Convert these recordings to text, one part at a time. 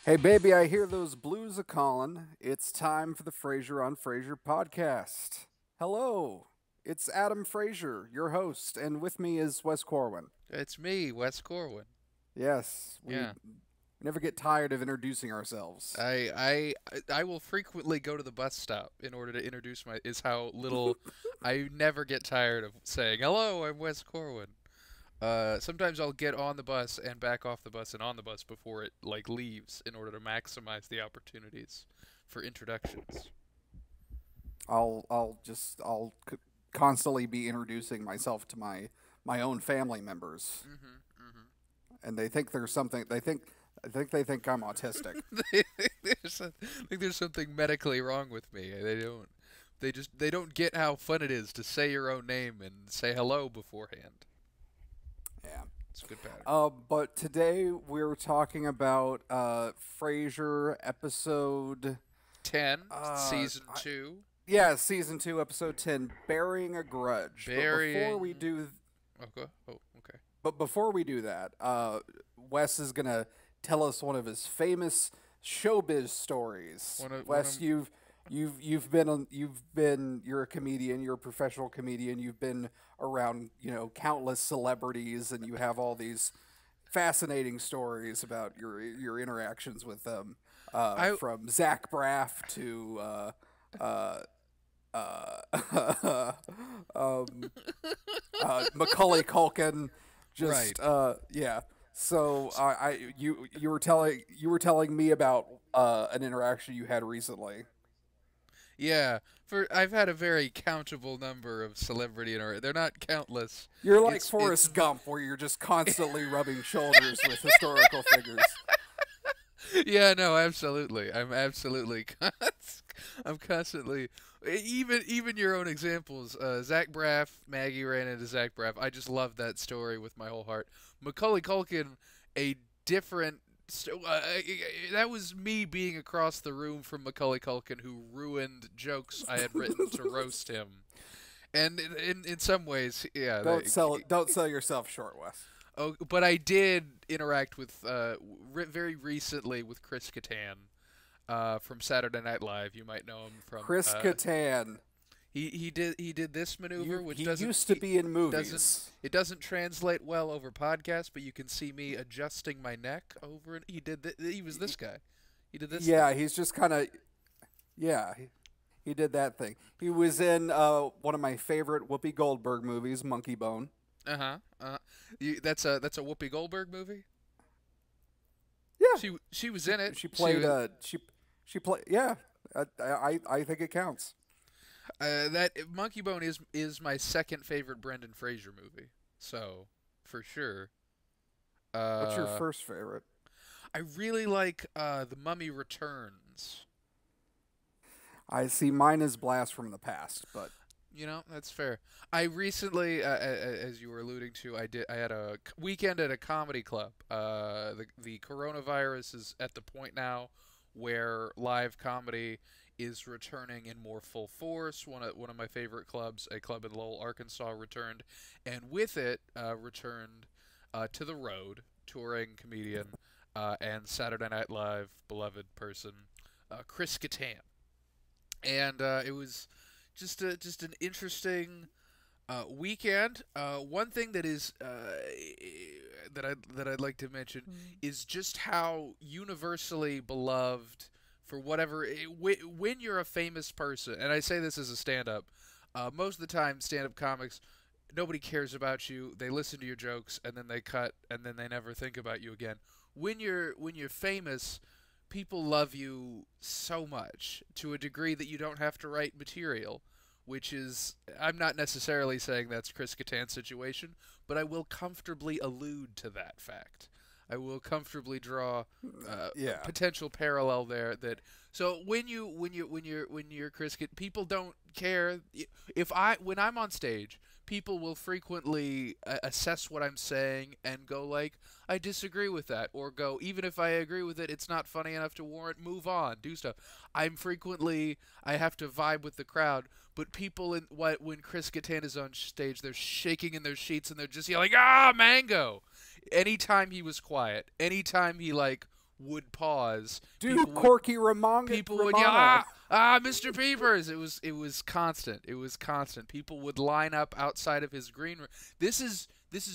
Hey, baby, I hear those blues a callin'. It's time for the Frasier on Frasier podcast. Hello, it's Adam Frasier, your host, and with me is Wes Corwin. It's me, Wes Corwin. Yes, we Yeah. never get tired of introducing ourselves. I will frequently go to the bus stop in order to introduce my is how little I never get tired of saying, "Hello, I'm Wes Corwin." Sometimes I'll get on the bus and back off the bus and on the bus before it like leaves in order to maximize the opportunities for introductions. I'll constantly be introducing myself to my own family members, Mhm. Mhm. and they think there's something. They think I'm autistic. I think there's something medically wrong with me. They don't get how fun it is to say your own name and say hello beforehand. Yeah. It's a good pattern. But today we're talking about Frasier episode, 10, uh, season I, 2, yeah, season 2, episode 10, Burying a Grudge. burying. Okay. Oh, okay. But before we do that, Wes is gonna tell us one of his famous showbiz stories. One of Wes, you're a comedian, you're a professional comedian. You've been around countless celebrities, and you have all these fascinating stories about your interactions with them, I from Zach Braff to uh, um, Macaulay Culkin. right. Just yeah. So you were telling me about an interaction you had recently. Yeah. For I've had a very countable number of they're not countless. You're like It's Forrest Gump, where you're just constantly rubbing shoulders with historical figures. yeah, no, absolutely. I'm constantly even your own examples. Zach Braff, Maggie ran into Zach Braff. I just love that story with my whole heart. Macaulay Culkin, a different. That was me being across the room from Macaulay Culkin, who ruined jokes I had written to roast him. And in some ways, yeah. Don't sell yourself short, Wes. Oh, but I did interact with very recently with Chris Kattan from Saturday Night Live. You might know him from Chris Kattan. he did this maneuver, which He doesn't used to be in doesn't movies. it doesn't translate well over podcast, but you can see me adjusting my neck over it. He was this guy. He did this thing. Yeah, he's just kind of yeah. He did that thing. He was in one of my favorite Whoopi Goldberg movies, Monkey Bone. Uh huh. That's a Whoopi Goldberg movie. Yeah, She was she in it. she played she played yeah. I think it counts. That Monkey Bone is my second favorite Brendan Fraser movie. So for sure. What's your Uh, first favorite? I really like The Mummy Returns. I see mine is Blast from the Past, but You know, that's fair. I recently, as you were alluding to, I had a weekend at a comedy club. The coronavirus is at the point now where live comedy is returning in more full force. One of my favorite clubs, a club in Lowell, Arkansas, returned, and with it returned to the road touring comedian and Saturday Night Live beloved person, Chris Kattan, and it was just an interesting weekend. One thing that I'd like to mention is just how universally beloved for when you're a famous person, and I say this as a stand-up. Most of the time, stand-up comics, nobody cares about you. They listen to your jokes and then they cut and then they never think about you again. When you're famous, people love you so much to a degree that you don't have to write material, which is I'm not necessarily saying that's Chris Kattan's situation, but I will comfortably allude to that fact. I will comfortably draw a yeah. potential parallel there. That so when you're people don't care if I when I'm on stage. People will frequently assess what I'm saying and go like, I disagree with that, or go, even if I agree with it, it's not funny enough to warrant, move on, do stuff. I have to vibe with the crowd, but people when Chris Kattan is on stage, they're shaking in their sheets and they're just yelling, ah, mango. Anytime he was quiet, anytime he like would pause. Dude, Corky Romano. People would yell, Mr. Peepers. It was constant. It was constant. People would line up outside of his green room. This is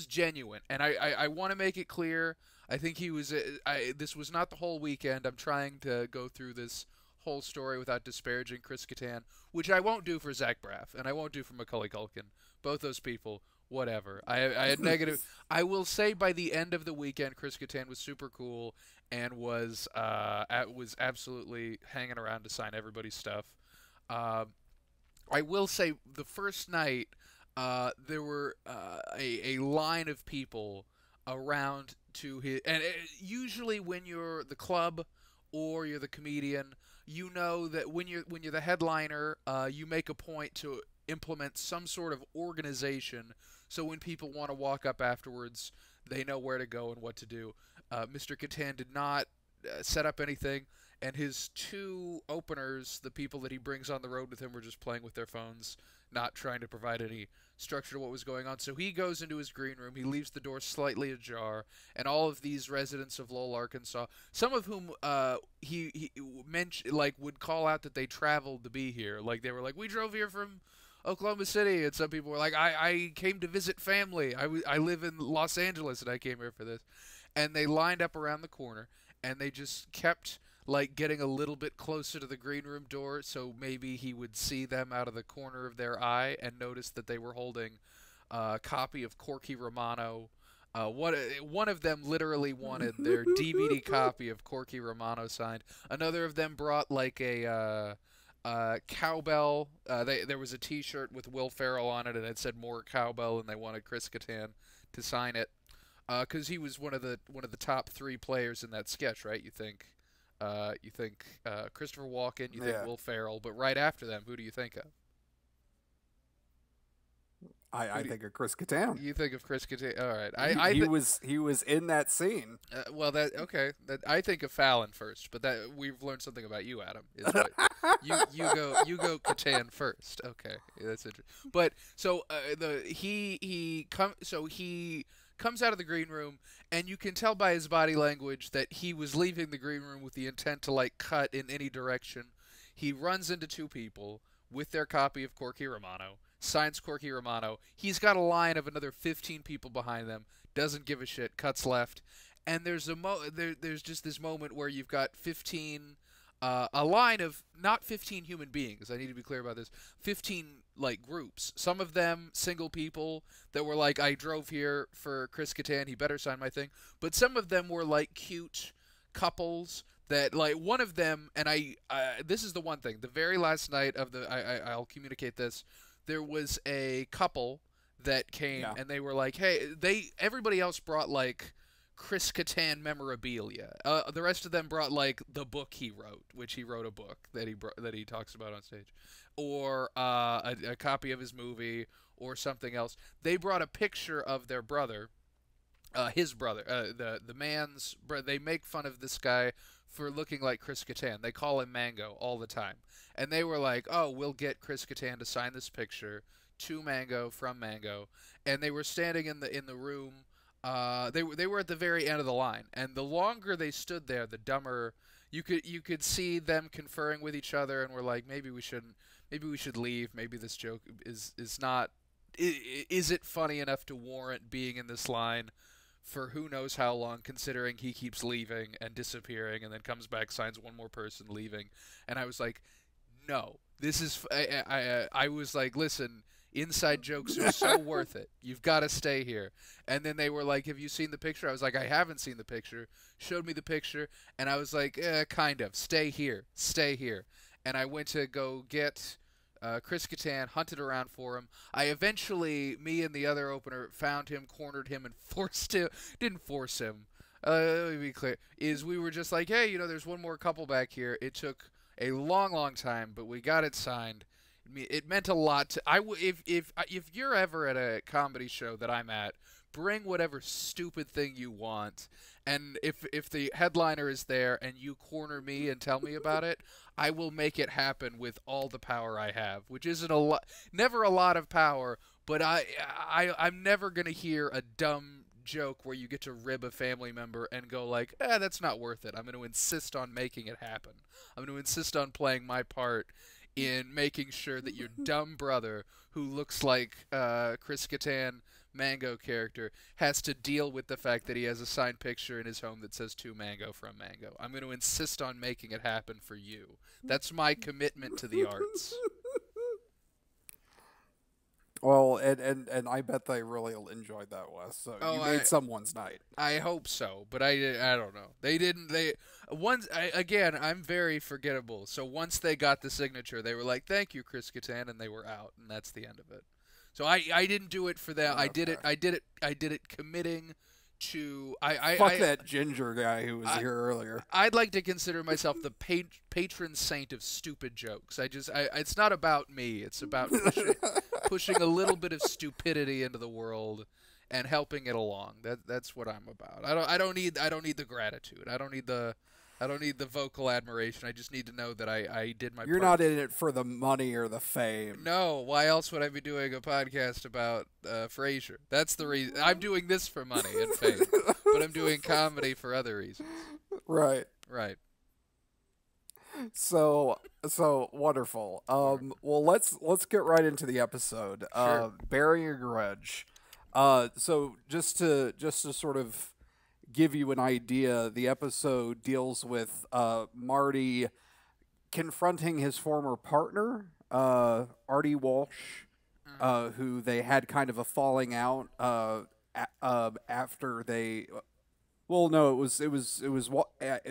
genuine, and I want to make it clear. I think he was. This was not the whole weekend. I'm trying to go through this whole story without disparaging Chris Kattan, which I won't do for Zach Braff, and I won't do for Macaulay Culkin. Both those people, whatever. I had negative. I will say by the end of the weekend, Chris Kattan was super cool and was absolutely hanging around to sign everybody's stuff. I will say the first night there were a line of people around to his, and usually when you're the club or you're the comedian, you know that when you're the headliner, you make a point to implement some sort of organization, so when people want to walk up afterwards, they know where to go and what to do. Mr. Kattan did not set up anything, and his two openers, the people that he brings on the road with him, were just playing with their phones, not trying to provide any structure to what was going on. So he goes into his green room, he leaves the door slightly ajar, and all of these residents of Lowell, Arkansas, some of whom he mentioned, like, would call out that they traveled to be here. Like, they were like, we drove here from Oklahoma City, and some people were like, I came to visit family. I live in Los Angeles, and I came here for this. And they lined up around the corner, and they just kept, like, getting a little bit closer to the green room door, so maybe he would see them out of the corner of their eye and notice that they were holding a copy of Corky Romano. One of them literally wanted their DVD copy of Corky Romano signed. Another of them brought, like, a cowbell. There was a T-shirt with Will Ferrell on it, and it said "More Cowbell," and they wanted Chris Kattan to sign it because he was one of the top 3 players in that sketch, right? You think Christopher Walken, you think Will Ferrell, but right after them, who do you think of? I think of Chris Kattan. You think of Chris Kattan? All right, he was in that scene. I think of Fallon first, but that we've learned something about you, Adam. Is what, you go Kattan first. Okay, that's interesting. But so he comes out of the green room, and you can tell by his body language that he was leaving the green room with the intent to, like, cut in any direction. He runs into 2 people with their copy of Corky Romano, signs Corky Romano. He's got a line of another 15 people behind them, doesn't give a shit, cuts left, and there's just this moment where you've got 15, a line of not 15 human beings. I need to be clear about this. 15, like, groups. Some of them single people that were like, I drove here for Chris Kattan, he better sign my thing. But some of them were, like, cute couples that, like, one of them, and this is the one thing, the very last night of I'll communicate this, there was a couple that came, and they were like, hey, everybody else brought, like, Chris Kattan memorabilia. The rest of them brought, like, the book he wrote, which he wrote a book that he talks about on stage, or a copy of his movie, or something else. They brought a picture of their brother, his brother, the man's brother. They make fun of this guy for looking like Chris Kattan. They call him Mango all the time, and they were like, "Oh, we'll get Chris Kattan to sign this picture to Mango from Mango," and they were standing in the room. They were at the very end of the line, and the longer they stood there, the dumber you could see them conferring with each other, and we're like, maybe we should leave. Maybe this joke is not. Is it funny enough to warrant being in this line for who knows how long, considering he keeps leaving and disappearing and then comes back, signs one more person, leaving. And I was like, no, this is, I was like, listen, inside jokes are so worth it. You've got to stay here. And then they were like, have you seen the picture? I was like, I haven't seen the picture. Showed me the picture. And I was like, kind of. Stay here. Stay here. And I went to go get Chris Kattan, hunted around for him. I eventually, me and the other opener, found him, cornered him, and didn't force him. Let me be clear. We were just like, hey, there's one more couple back here. It took a long, long time, but we got it signed. It meant a lot to. If you're ever at a comedy show that I'm at, bring whatever stupid thing you want. And if the headliner is there and you corner me and tell me about it, I will make it happen with all the power I have, which isn't never a lot of power, but I'm never gonna hear a dumb joke where you get to rib a family member and go like, that's not worth it. I'm going to insist on making it happen. I'm going to insist on playing my part in making sure that your dumb brother, who looks like Chris Kattan Mango character, has to deal with the fact that he has a signed picture in his home that says to Mango from Mango. I'm going to insist on making it happen for you. That's my commitment to the arts. Well, and I bet they really enjoyed that, Wes. So you made someone's night. I hope so, but I don't know. They didn't. Again, I'm very forgettable. So once they got the signature, they were like, "Thank you, Chris Kattan," and they were out, and that's the end of it. So I didn't do it for them. Okay. I did it committing to Fuck that ginger guy who was here earlier. I'd like to consider myself the patron saint of stupid jokes. It's not about me. It's about pushing a little bit of stupidity into the world and helping it along. That's what I'm about. I don't need the gratitude. I don't need the vocal admiration. I just need to know that I did my You're part. not in it for the money or the fame. No, why else would I be doing a podcast about Frasier? That's the reason. I'm doing this for money and fame, but I'm doing comedy for other reasons. Right. Right. So wonderful. Well, let's get right into the episode. Sure. Burying a Grudge. So just to sort of give you an idea, the episode deals with Marty confronting his former partner, Artie Walsh, who they had kind of a falling out after they. Well, no, it was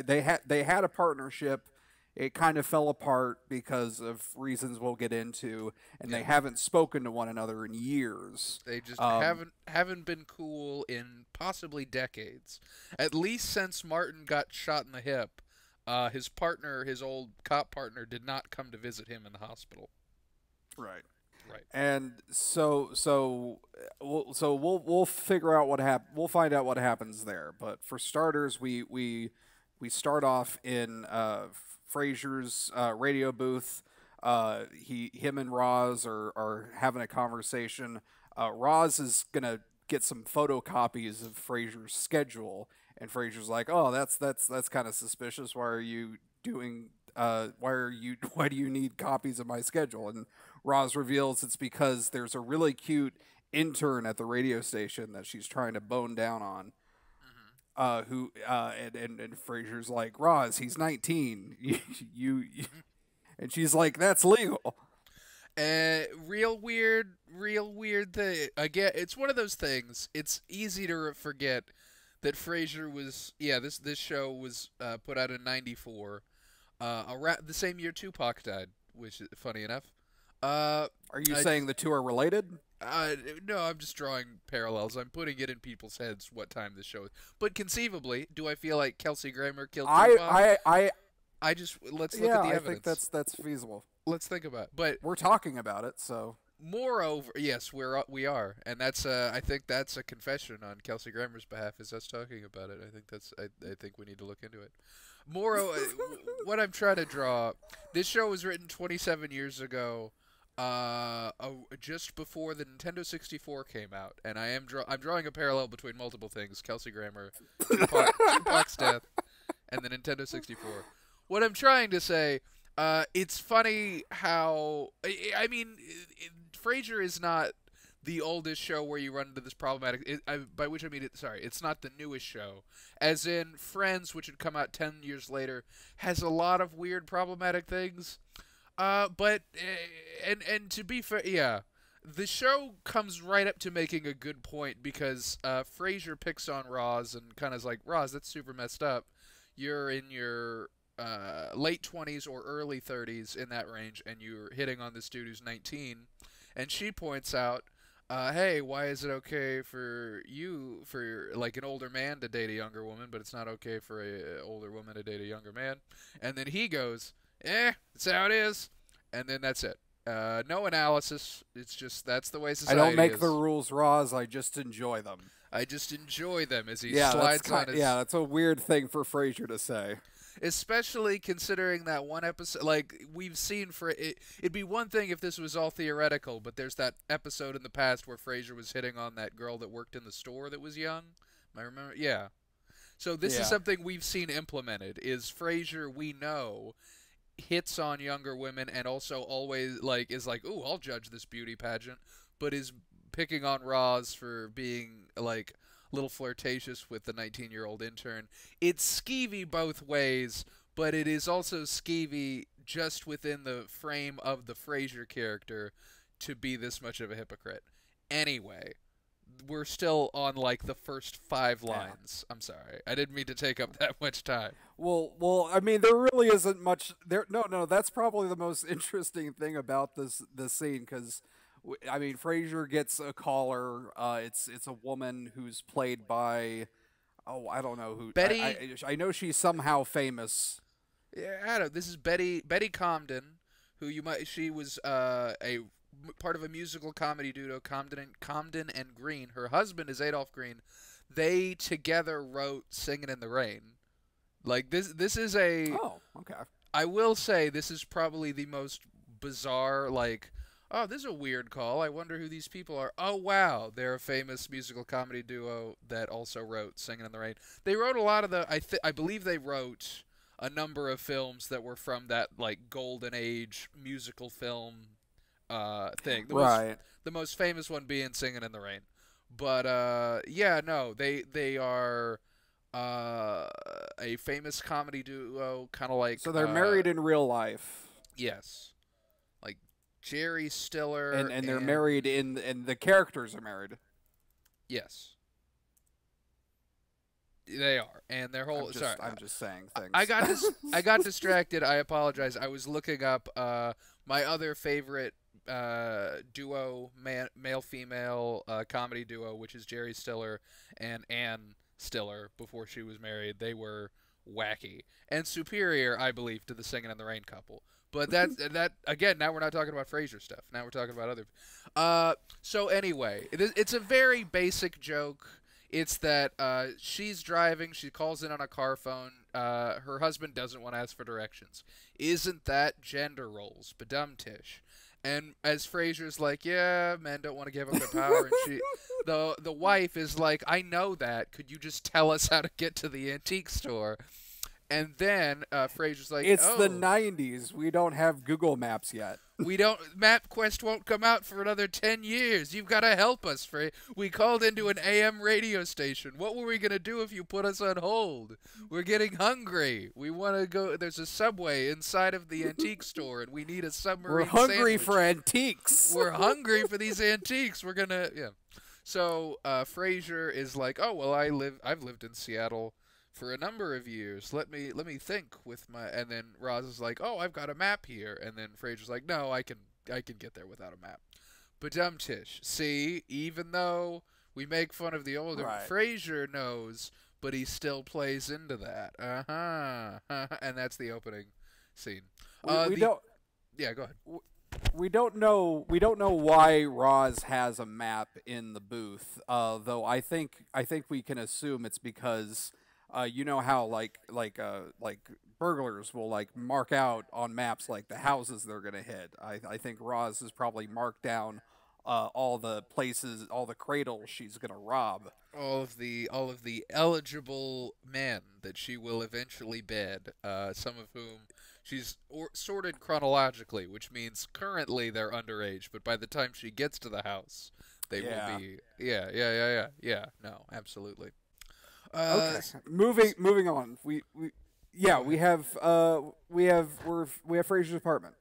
they had a partnership. It kind of fell apart because of reasons we'll get into, and they haven't spoken to one another in years. They just haven't been cool in possibly decades. At least since Martin got shot in the hip, his partner, his old cop partner, did not come to visit him in the hospital. Right. Right. And so we'll figure out we'll find out what happens there. But for starters, we start off in Frazier's radio booth. Him and Roz are having a conversation. Roz is gonna get some photocopies of Frazier's schedule, and Frazier's like, "Oh, that's kind of suspicious. Why are you doing? Why do you need copies of my schedule?" And Roz reveals it's because there's a really cute intern at the radio station that she's trying to bone down on. And Frazier's like, Roz, he's 19. you and she's like, that's legal. Real weird thing. Again, it's one of those things. It's easy to forget that Frasier was. Yeah, this show was put out in '94, around the same year Tupac died, which is funny enough. Are you saying the two are related? No, I'm just drawing parallels. I'm putting it in people's heads what time this show is. But conceivably, do I feel like Kelsey Grammer killed Tupac? Let's look at the evidence. I think that's feasible. Let's think about it. But we're talking about it, so. Moreover, yes, we are, and that's I think that's a confession on Kelsey Grammer's behalf, is us talking about it. I think we need to look into it. Moreover, what I'm trying to draw, this show was written 27 years ago. Just before the Nintendo 64 came out, and I'm drawing a parallel between multiple things: Kelsey Grammer, Tupac's death, and the Nintendo 64. What I'm trying to say, it's funny how Frasier is not the oldest show where you run into this problematic. By which I mean it's not the newest show. As in Friends, which had come out 10 years later, has a lot of weird problematic things. But to be fair, yeah, the show comes right up to making a good point because Frasier picks on Roz and kind of is like, Roz, that's super messed up. You're in your late 20s or early 30s, in that range, and you're hitting on this dude who's 19. And she points out, hey, why is it okay for like an older man to date a younger woman, but it's not okay for a older woman to date a younger man? And then he goes, that's how it is. And then that's it. No analysis. It's just, that's the way society is. I don't make the rules, Roz. I just enjoy them. I just enjoy them as he Yeah, slides on his. yeah, that's a weird thing for Frasier to say. Especially considering that one episode, like we've seen for it, it'd be one thing if this was all theoretical, but there's that episode in the past where Frasier was hitting on that girl that worked in the store that was young. I remember, yeah. So this is Yeah. something we've seen implemented. Is Frasier we know hits on younger women and also always like is like, ooh, I'll judge this beauty pageant, but is picking on Roz for being like a little flirtatious with the 19-year-old intern. It's skeevy both ways, but it is also skeevy just within the frame of the Frasier character to be this much of a hypocrite. Anyway, we're still on like the first 5 lines. I'm sorry. I didn't mean to take up that much time. Well, I mean, there really isn't much there. No, no, that's probably the most interesting thing about this scene because, I mean, Frasier gets a caller. It's a woman who's played by, oh, I don't know who. Betty. I know she's somehow famous. Yeah, I don't. This is Betty Comden, who you might. She was a part of a musical comedy duo, Comden and Green. Her husband is Adolph Green. They together wrote "Singin' in the Rain." Like this is a. Oh, okay. I will say this is probably the most bizarre. Like, oh, this is a weird call. I wonder who these people are. Oh wow, they're a famous musical comedy duo that also wrote "Singin' in the Rain." They wrote a lot of the. I believe they wrote a number of films that were from that like golden age musical film thing. The most famous one being "Singin' in the Rain." But yeah, no, they are a famous comedy duo, kind of like. So they're married in real life. Yes, like Jerry Stiller, and they're married and the characters are married. Yes. They are, and their whole. I'm just saying things. I got distracted. I apologize. I was looking up my other favorite duo, male female comedy duo, which is Jerry Stiller and Ann Stiller before she was married. They were wacky and superior, I believe, to the Singin' in the Rain couple. But that again. Now we're not talking about Frasier stuff. Now we're talking about other. So anyway, it's a very basic joke. It's that she's driving. She calls in on a car phone. Her husband doesn't want to ask for directions. Isn't that gender roles? Badum-tish. And as Frasier's like, yeah, men don't want to give up their power. And the wife is like, I know that. Could you just tell us how to get to the antique store? And then Frasier's like, it's oh, the 90s. We don't have Google Maps yet. MapQuest won't come out for another 10 years. You've got to help us, Frey. We called into an AM radio station. What were we going to do if you put us on hold? We're getting hungry. We want to go. There's a Subway inside of the antique store, and we need a submarine We're hungry sandwich. for antiques. We're hungry for these antiques. We're going to, yeah. So Frasier is like, oh, well, I've lived in Seattle for a number of years. Let me think with my. And then Roz is like, oh, I've got a map here. And then Frasier's like, no, I can get there without a map. Badum-tish. See, even though we make fun of the older, Right. Frasier knows, but he still plays into that. And that's the opening scene. We don't. Yeah, go ahead. We don't know why Roz has a map in the booth. Though I think we can assume it's because. You know how like burglars will like mark out on maps like the houses they're gonna hit. I think Roz has probably marked down all the places, all the cradles she's gonna rob. All of the eligible men that she will eventually bed. Some of whom she's sorted chronologically, which means currently they're underage, but by the time she gets to the house, they will be. Yeah. No, absolutely. Okay. Moving on. We have Frasier's apartment.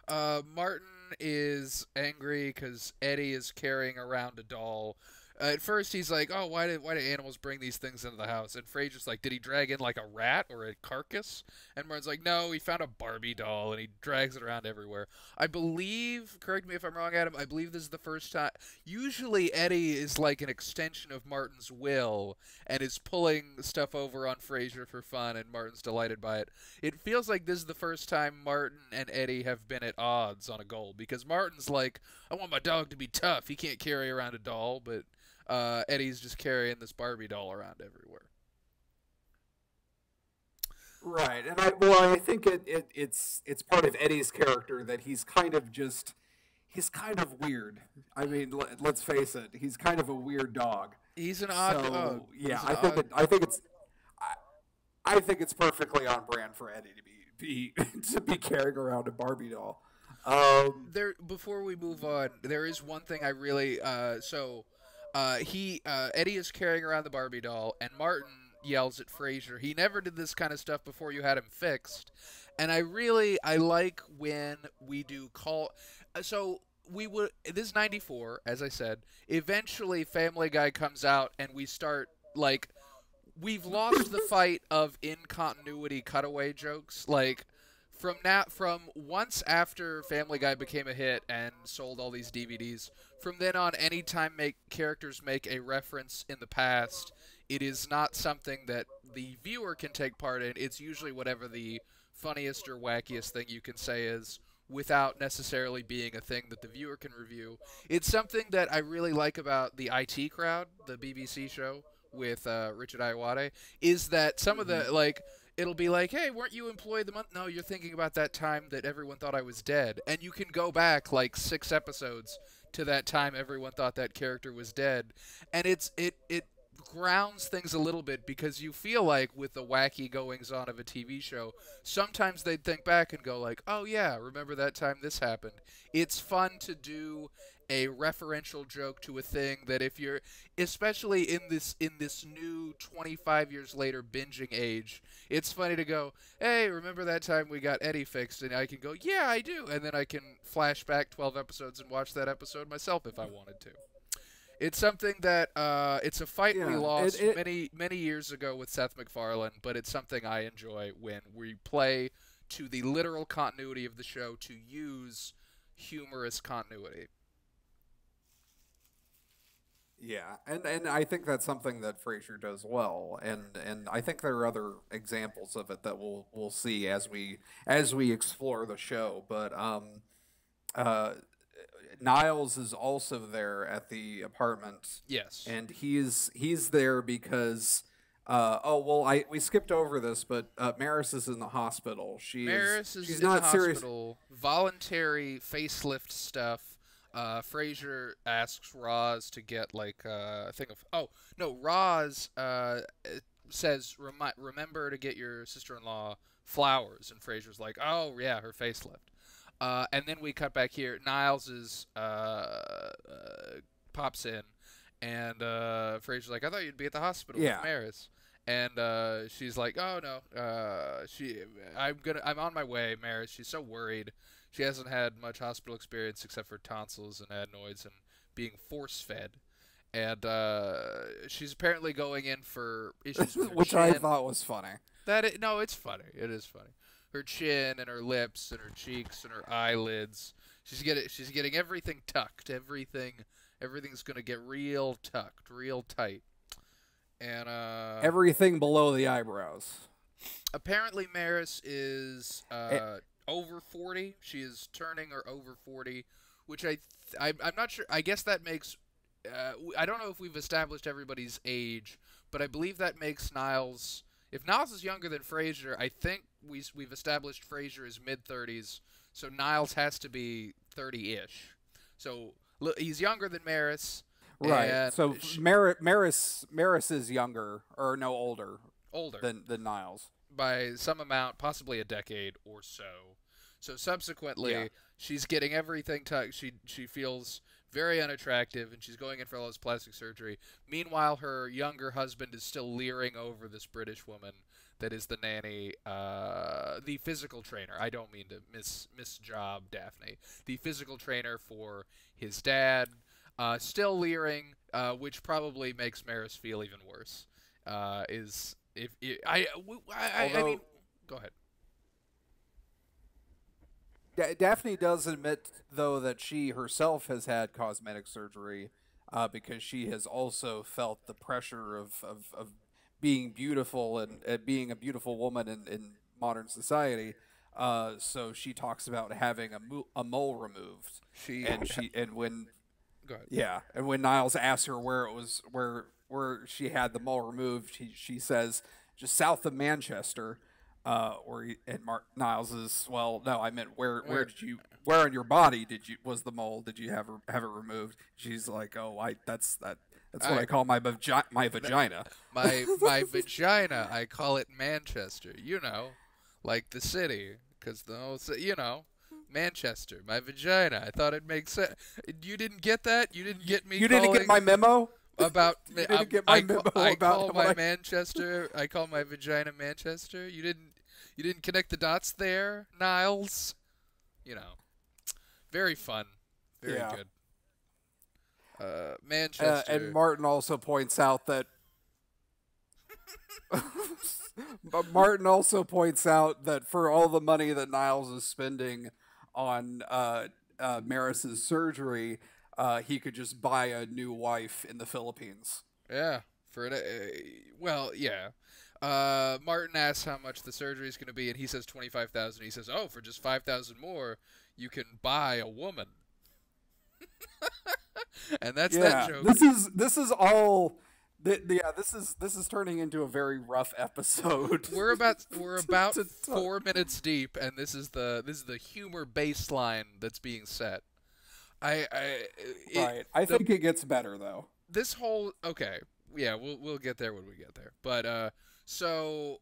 Martin is angry because Eddie is carrying around a doll. At first, he's like, "Oh, why do animals bring these things into the house?" And Frazier's like, "Did he drag in like a rat or a carcass?" And Martin's like, "No, he found a Barbie doll and he drags it around everywhere." I believe, correct me if I'm wrong, Adam. I believe this is the first time. Usually, Eddie is like an extension of Martin's will and is pulling stuff over on Frazier for fun, and Martin's delighted by it. It feels like this is the first time Martin and Eddie have been at odds on a goal, because Martin's like, "I want my dog to be tough. He can't carry around a doll," but Eddie's just carrying this Barbie doll around everywhere. Right, and I think it's part of Eddie's character that he's kind of weird. I mean, let's face it, he's kind of a weird dog. He's an odd dog. So yeah, He's an odd. I think it's perfectly on brand for Eddie to be to be carrying around a Barbie doll. There. Before we move on, there is one thing I really. Eddie is carrying around the Barbie doll, and Martin yells at Frasier. He never did this kind of stuff before you had him fixed, and I like when we do call. So we would. This is '94, as I said. Eventually, Family Guy comes out, and we start like. We've lost the fight of in continuity cutaway jokes. Like from once after Family Guy became a hit and sold all these DVDs, from then on, anytime characters make a reference in the past, it is not something that the viewer can take part in. It's usually whatever the funniest or wackiest thing you can say is, without necessarily being a thing that the viewer can review. It's something that I really like about the IT Crowd, the BBC show with Richard Ayoade, is that some of the, like, it'll be like, "Hey, weren't you employed the month?" "No, you're thinking about that time that everyone thought I was dead." And you can go back like 6 episodes to that time everyone thought that character was dead. And it grounds things a little bit, because you feel like with the wacky goings on of a TV show, sometimes they'd think back and go like, "Oh yeah, remember that time this happened." It's fun to do a referential joke to a thing that, if you're, especially in this new 25 years later binging age, it's funny to go, "Hey, remember that time we got Eddie fixed?" And I can go, "Yeah, I do," and then I can flash back 12 episodes and watch that episode myself if I wanted to. It's something that it's a fight we Yeah, lost many years ago with Seth MacFarlane, but it's something I enjoy when we play to the literal continuity of the show to use humorous continuity. yeah, and I think that's something that Frasier does well, and I think there are other examples of it that we'll see as we explore the show. But uh, Niles is also there at the apartment, Yes. and he's there because oh well, I we skipped over this, but Maris is in the hospital. Maris is She's in the not serious. hospital. Voluntary facelift stuff. Frasier asks Roz to get like a thing of. Oh no, Roz says remember to get your sister-in-law flowers, and Frasier's like, "Oh yeah, her facelift." And then we cut back here. Niles is pops in, and Frasier's like, "I thought you'd be at the hospital with Yeah, Maris." And she's like, "Oh no, I'm on my way, Maris." She's so worried. She hasn't had much hospital experience except for tonsils and adenoids and being force fed. And she's apparently going in for issues with her which I chin. thought was funny. No, it's funny. It is funny. Her chin and her lips and her cheeks and her eyelids. She's getting everything tucked. Everything's gonna get real tucked, real tight. And Everything below the eyebrows. apparently Maris is Eh, over 40. She is turning or over 40, which I'm not sure. I guess that makes. I don't know if we've established everybody's age, but I believe that makes Niles. If Niles is younger than Frasier, I think we've established Frasier is mid-30s, so Niles has to be 30-ish. So he's younger than Maris, right. and So Maris is younger or no older older than Niles. by some amount, possibly a decade or so. So subsequently, Yeah. she's getting everything tucked. She feels very unattractive, and she's going in for all this plastic surgery. Meanwhile, her younger husband is still leering over this British woman that is the nanny, the physical trainer. I don't mean to misjob Daphne. The physical trainer for his dad. Still leering, which probably makes Maris feel even worse. Is if I mean, Although go ahead. Daphne does admit, though, that she herself has had cosmetic surgery because she has also felt the pressure of being beautiful and being a beautiful woman in modern society. So she talks about having a mole removed, She and when go ahead. yeah, and when Niles asks her where it was where she had the mole removed, she says just south of Manchester. And Niles is, well, no, I meant Where where on your body was the mole? Did you have it removed? She's like, oh, that's what I I call my vagina. my vagina. I call it Manchester. Like the city, because Manchester. My vagina. I thought it makes sense. You didn't get that? You didn't get me You didn't get calling my memo. about You didn't get my memo I about call what my Manchester. I call my vagina Manchester. You didn't connect the dots there, Niles. You know, very fun, very Yeah. good. And Manchester. Martin also points out that but Martin also points out that for all the money that Niles is spending on Maris's surgery, he could just buy a new wife in the Philippines. Yeah, well, yeah. Martin asks how much the surgery is going to be, and he says 25,000. He says, "Oh, for just 5,000 more, you can buy a woman." And that's that Yeah, joke. this is all. Yeah, this is turning into a very rough episode. We're about to talk. 4 minutes deep, and this is the humor baseline that's being set. Right. I think it gets better though. This whole okay, yeah, we'll get there when we get there. But so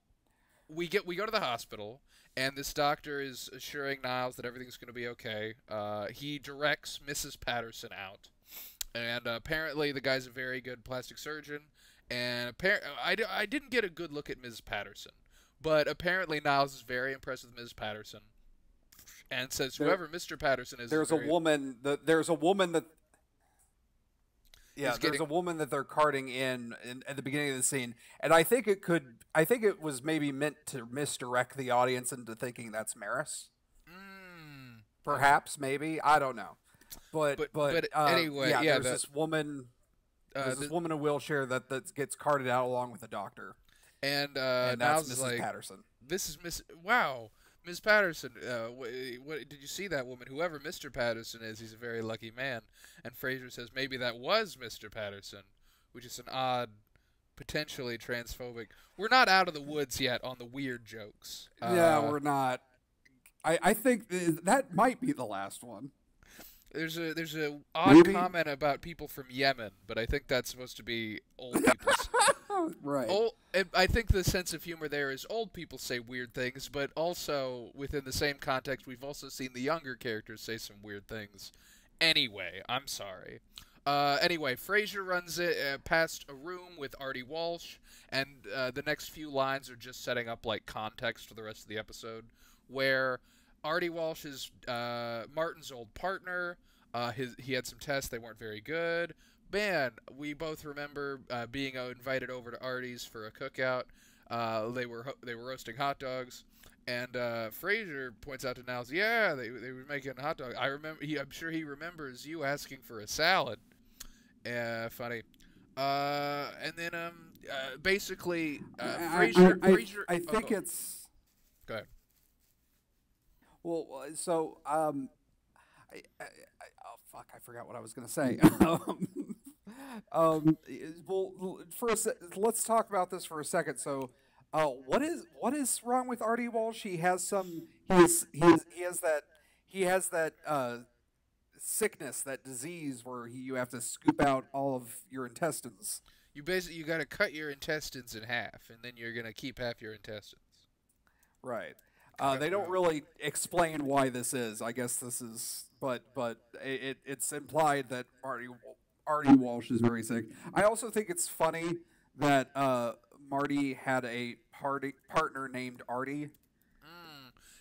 we go to the hospital, and this doctor is assuring Niles that everything's going to be okay. He directs Mrs. Patterson out, and apparently the guy's a very good plastic surgeon. And I didn't get a good look at Mrs. Patterson, but apparently Niles is very impressed with Mrs. Patterson, and says whoever Mr. Patterson is. There's a woman that there's a woman that yeah, Is there's getting a woman that they're carting in at the beginning of the scene, and I think it was maybe meant to misdirect the audience into thinking that's Maris. mm, Perhaps, maybe, I don't know, but anyway, yeah, yeah, there's this woman. There's this woman in a wheelchair that gets carted out along with a doctor, and and that's Niles is Mrs. like, Patterson. "This is Miss. Wow, Miss Patterson. What did you see that woman? Whoever Mr. Patterson is, he's a very lucky man." And Frazier says, "Maybe that was Mr. Patterson," which is an odd, potentially transphobic. We're not out of the woods yet on the weird jokes. Yeah, we're not. I think that might be the last one. There's a odd Maybe. comment about people from Yemen, but I think that's supposed to be old people. Right. And I think the sense of humor there is old people say weird things, but also within the same context, we've also seen the younger characters say some weird things. Anyway, I'm sorry. Anyway, Frazier runs it past a room with Artie Walsh, and the next few lines are just setting up like context for the rest of the episode, where Artie Walsh is Martin's old partner. He had some tests; they weren't very good. Man, we both remember being invited over to Artie's for a cookout. They were roasting hot dogs, and Frazier points out to Niles, "Yeah, they were making hot dogs. I remember. I'm sure he remembers you asking for a salad." Funny. And then basically Frazier. I think it's Go ahead. well. So oh fuck, I forgot what I was gonna say. Well, let's talk about this for a second. So, what is wrong with Artie Walsh? He has some. He has that sickness, that disease where you have to scoop out all of your intestines. You got to cut your intestines in half, and then you're gonna keep half your intestines. Right. They don't really explain why this is. I guess this is, but it's implied that Artie Walsh is very sick. I also think it's funny that Marty had a partner named Artie.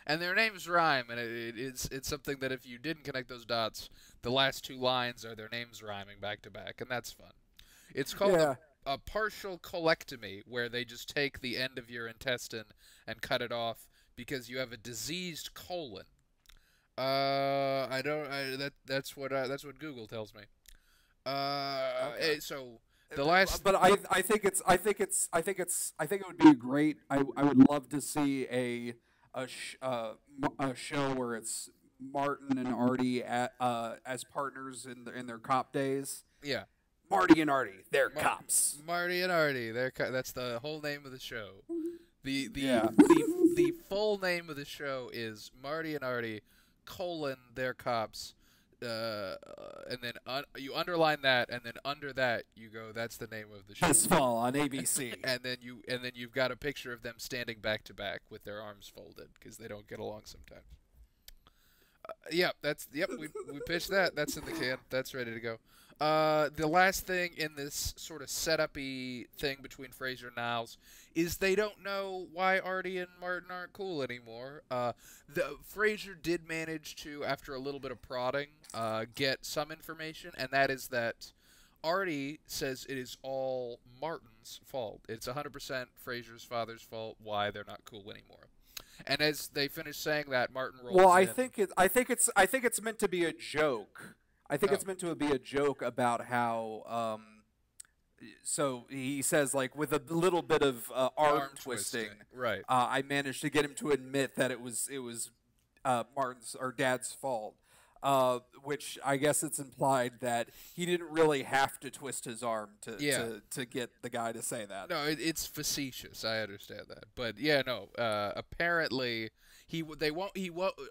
and their names rhyme, and it's something that if you didn't connect those dots, the last two lines are their names rhyming back to back, and that's fun. It's called Yeah. a partial colectomy, where they just take the end of your intestine and cut it off because you have a diseased colon. I don't. That's what Google tells me. Okay. So the last. But I think it would be great. I would love to see a show where it's Martin and Artie as partners in their cop days. Yeah. Marty and Artie, they're cops. Marty and Artie. That's the whole name of the show. Yeah. The full name of the show is Marty and Artie, they're cops, and then you underline that, and then under that you go, that's the name of the show. This fall on ABC. and then you've got a picture of them standing back to back with their arms folded because they don't get along sometimes. Yep. We pitched that. That's in the can. That's ready to go. The last thing in this sort of setup-y thing between Frazier and Niles is they don't know why Artie and Martin aren't cool anymore. Frazier did manage to, after a little bit of prodding, get some information, and that is that Artie says it is all Martin's fault. It's 100% Frazier's father's fault why they're not cool anymore. And as they finish saying that, Martin rolls Well, I in. think it's meant to be a joke. I think it's meant to be a joke about how. So he says, like, with a little bit of arm twisting, right? I managed to get him to admit that it was Martin's or Dad's fault. Which I guess it's implied that he didn't really have to twist his arm to get the guy to say that. No, it's facetious. I understand that, but yeah, no. Apparently,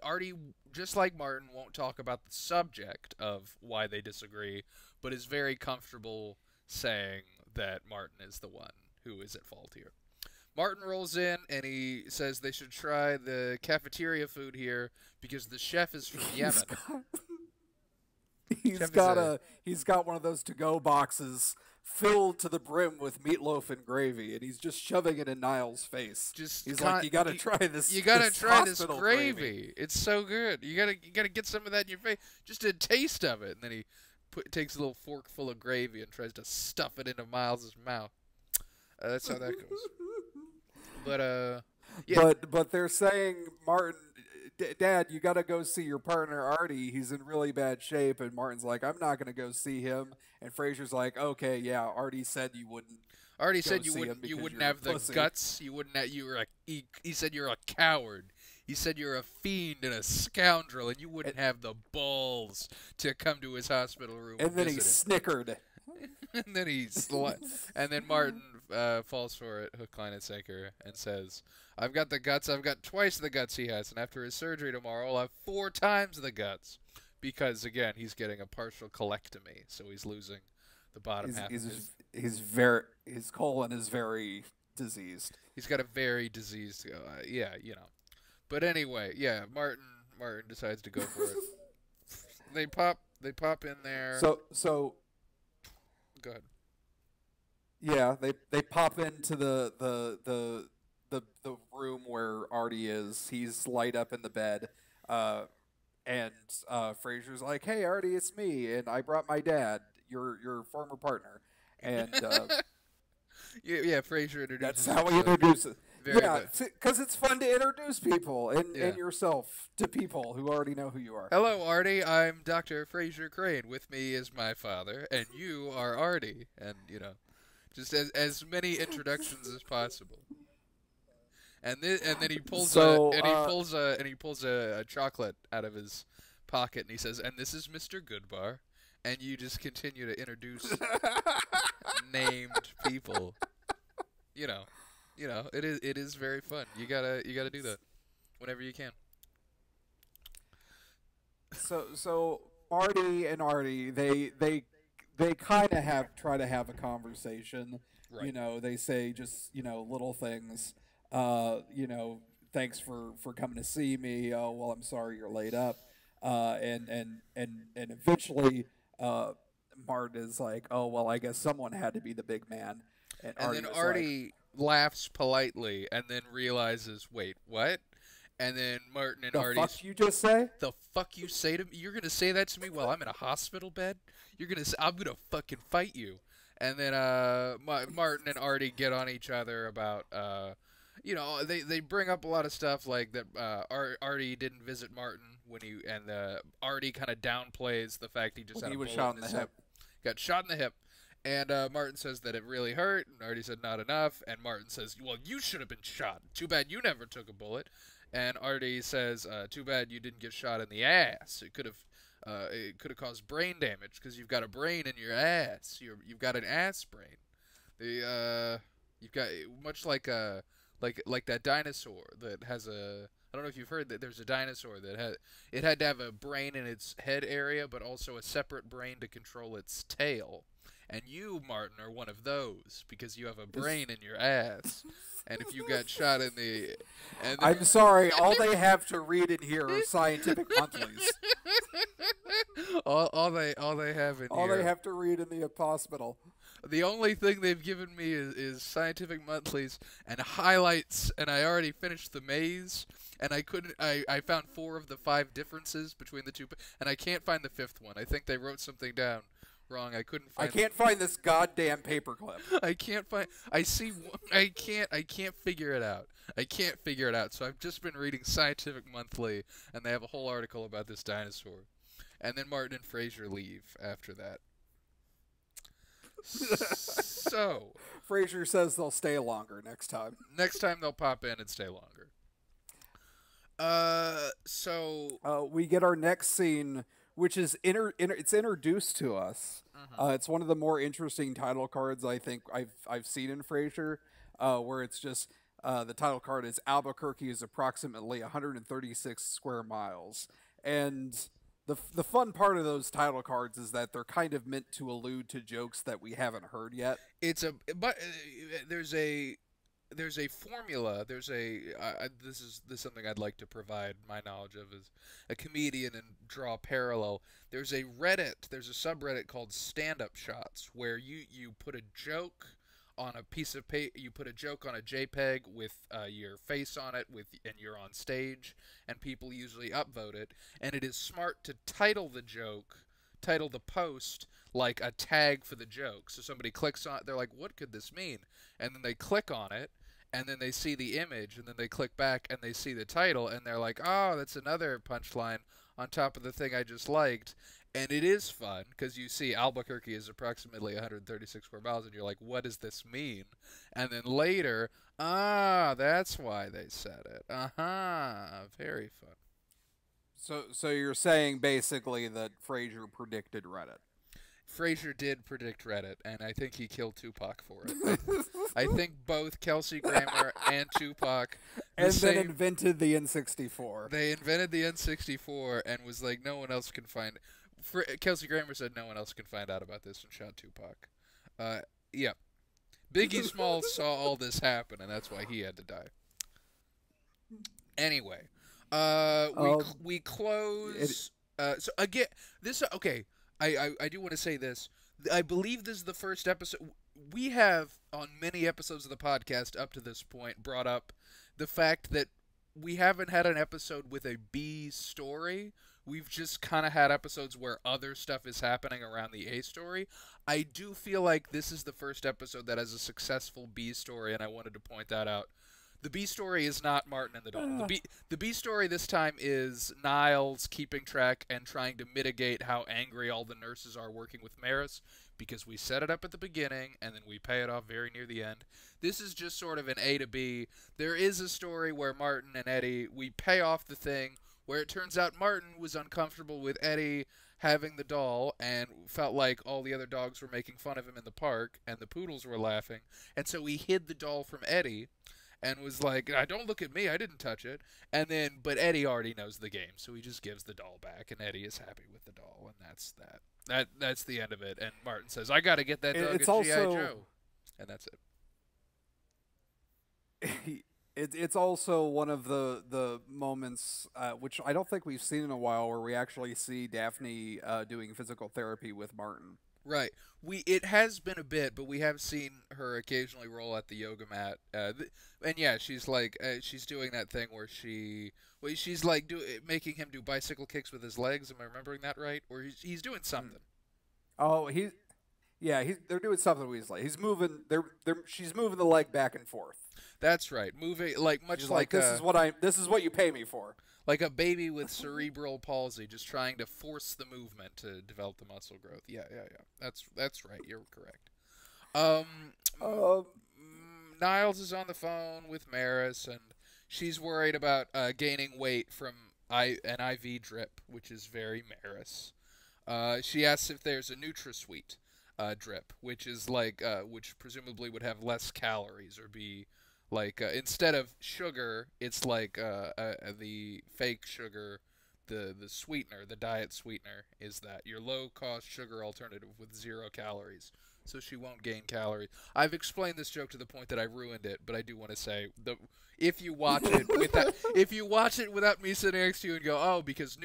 Artie, just like Martin, won't talk about the subject of why they disagree, but is very comfortable saying that Martin is the one who is at fault here. Martin rolls in and he says they should try the cafeteria food here because the chef is from Yemen. He's got one of those to-go boxes filled to the brim with meatloaf and gravy, and he's just shoving it in Niles' face. He's like, you gotta try this. You gotta try this hospital gravy. It's so good. You gotta get some of that in your face. Just a taste of it, and then he takes a little fork full of gravy and tries to stuff it into Miles's mouth. That's how that goes. But yeah. But they're saying, Martin, Dad, you got to go see your partner Artie. He's in really bad shape. And Martin's like, I'm not going to go see him. And Frazier's like, okay, yeah, Artie said you wouldn't. Artie said you wouldn't have the guts. You wouldn't. He said you're a coward. He said you're a fiend and a scoundrel, and you wouldn't have the balls to come to his hospital room. And then he snickered. and then Martin falls for it, hook, line, and sinker, and says, I've got the guts. I've got twice the guts he has, and after his surgery tomorrow, I'll have 4 times the guts. Because, again, he's getting a partial colectomy, so he's losing the bottom half of his colon is very diseased. He's got a very diseased, yeah, you know. But anyway, yeah, Martin decides to go for it. They pop in there. So go ahead. Yeah, they pop into the room where Artie is. He's light up in the bed, and Frazier's like, "Hey, Artie, it's me, and I brought my dad, your former partner." And yeah, Frazier introduces. That's how he introduces. Yeah, because it's fun to introduce people and yourself to people who already know who you are. Hello, Artie. I'm Dr. Frazier Crane. With me is my father, and you are Artie. And just as many introductions as possible. And then he pulls a chocolate out of his pocket, and he says, "And this is Mr. Goodbar." And you just continue to introduce named people. It is very fun. You gotta do that whenever you can. So Artie and Artie, they kind of try to have a conversation. Right. They say just little things. Thanks for coming to see me. Oh, well, I'm sorry you're laid up. And eventually, Martin is like, oh, well, I guess someone had to be the big man. And then Artie laughs politely and then realizes, wait, what? And then Martin and The Artie's fuck you just say? the fuck you say to me? You're gonna say that to me while I'm in a hospital bed? You're gonna say, I'm gonna fucking fight you. And then Martin and Artie get on each other about they bring up a lot of stuff like that. Artie didn't visit Martin when Artie kind of downplays the fact he just had He a was bullet shot in in his the hip. got shot in the hip. And Martin says that it really hurt, and Artie said not enough. And Martin says, well, you should have been shot. Too bad you never took a bullet. And Artie says, too bad you didn't get shot in the ass. It could have caused brain damage because you've got a brain in your ass. You've got an ass brain. You've got much like that dinosaur that has a. I don't know if you've heard that there's a dinosaur that had to have a brain in its head area, but also a separate brain to control its tail. And you, Martin, are one of those because you have a brain in your ass. And if you got shot in the... I'm sorry, all they have to read in here are scientific monthlies. all they have in All here... they have to read in the hospital. The only thing they've given me is scientific monthlies and highlights, and I already finished the maze, and I found 4 of the 5 differences between the two, and I can't find the 5th one. I think they wrote something down wrong. I can't find this goddamn paperclip. I can't figure it out. I can't figure it out. So I've just been reading Scientific Monthly, and they have a whole article about this dinosaur. And then Martin and Frazier leave after that. So Frazier says they'll stay longer next time. Next time they'll pop in and stay longer. We get our next scene, which is it's introduced to us. It's one of the more interesting title cards I think I've seen in Frasier, where it's just the title card is Albuquerque is approximately 136 square miles, and the fun part of those title cards is that they're kind of meant to allude to jokes that we haven't heard yet. There's a formula. This is something I'd like to provide my knowledge of as a comedian and draw a parallel. There's a subreddit called Stand Up Shots where you put a joke on a piece of paper. You put a joke on a JPEG with your face on it, and you're on stage, and people usually upvote it. And it is smart to title the post like a tag for the joke. So somebody clicks on it, they're like, what could this mean? And then they click on it, and then they see the image, and then they click back and they see the title, and they're like, oh, that's another punchline on top of the thing I just liked. And it is fun because you see Albuquerque is approximately 136 square miles, and you're like, what does this mean? And then later, that's why they said it. Very fun. So you're saying basically that Frasier predicted Reddit. Frasier did predict Reddit, and I think he killed Tupac for it. I think both Kelsey Grammer and Tupac... then invented the N64. They invented the N64 and was like, no one else can find... Kelsey Grammer said no one else can find out about this and shot Tupac. Yeah. Biggie Smalls saw all this happen, and that's why he had to die. Anyway, we close... so again, this... Okay, I do want to say this. I believe this is the first episode. We have, on many episodes of the podcast up to this point, brought up the fact that we haven't had an episode with a B story. We've just kind of had episodes where other stuff is happening around the A story. I do feel like this is the first episode that has a successful B story, and I wanted to point that out. The B story is not Martin and the doll. The B story this time is Niles keeping track and trying to mitigate how angry all the nurses are working with Maris, because we set it up at the beginning and then we pay it off very near the end. This is just sort of an A to B. There is a story where Martin and Eddie, we pay off the thing where it turns out Martin was uncomfortable with Eddie having the doll and felt like all the other dogs were making fun of him in the park and the poodles were laughing, and so he hid the doll from Eddie and was like, don't look at me, I didn't touch it. And then, but Eddie already knows the game, so he just gives the doll back, and Eddie is happy with the doll, and that's that. That's the end of it. And Martin says, I gotta get that dog a G.I. Joe. And that's it. It's also one of the moments, which I don't think we've seen in a while, where we actually see Daphne doing physical therapy with Martin. Right. It has been a bit, but we have seen her occasionally roll at the yoga mat. And yeah, she's doing that thing where she's like making him do bicycle kicks with his legs. Am I remembering that right? Or he's doing something. Oh, they're doing something with his leg. He's moving. She's moving the leg back and forth. That's right. Moving like much She's like this is what you pay me for. like a baby with cerebral palsy, just trying to force the movement to develop the muscle growth. Yeah, yeah, yeah. That's right. You're correct. Um, Um, Niles is on the phone with Maris, and she's worried about gaining weight from an IV drip, which is very Maris. She asks if there's a NutraSweet drip, which presumably would have less calories or be like instead of sugar, it's like the fake sugar, the sweetener, the diet sweetener is that your low cost sugar alternative with 0 calories. So she won't gain calories. I've explained this joke to the point that I ruined it, but I do want to say if you watch it if you watch it without me sitting next to you and go, oh, because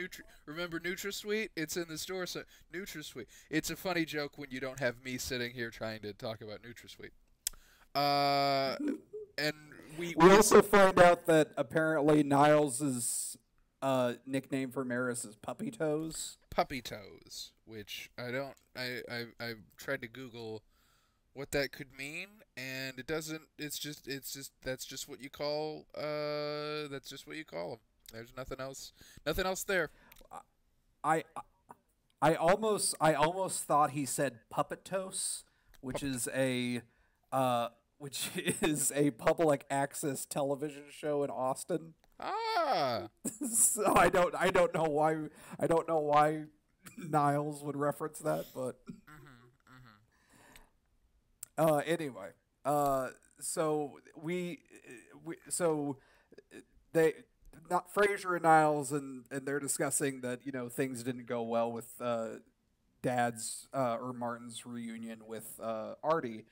remember NutraSweet? It's in the store. So NutraSweet. It's a funny joke when you don't have me sitting here trying to talk about NutraSweet. And we also find out that apparently Niles's nickname for Maris is Puppy Toes. Puppy Toes, which I tried to Google what that could mean, and it doesn't. It's just that's just what you call them. There's nothing else there. I I almost thought he said Puppet Toast, which is a public access television show in Austin. Ah. So I don't know why Niles would reference that, but anyway, so they not Frazier and Niles and they're discussing that things didn't go well with Dad's or Martin's reunion with Artie,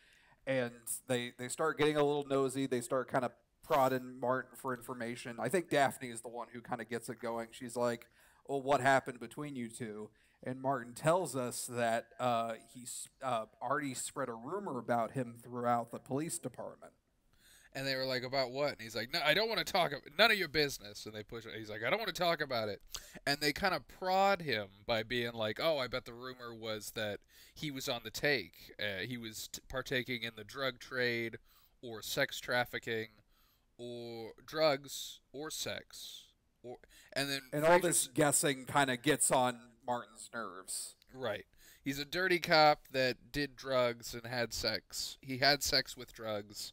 and they start getting a little nosy. They start kind of prodding Martin for information. I think Daphne is the one who kind of gets it going. She's like, "Well, what happened between you two?" And Martin tells us that Artie spread a rumor about him throughout the police department. And they were like, about what? And he's like, no, I don't want to talk about none of your business. And they push it. He's like, I don't want to talk about it. And they kind of prod him by being like, oh, I bet the rumor was that he was on the take. He was partaking in the drug trade or sex trafficking or drugs or sex. And all this guessing kind of gets on Martin's nerves. Right. He's a dirty cop that did drugs and had sex. He had sex with drugs.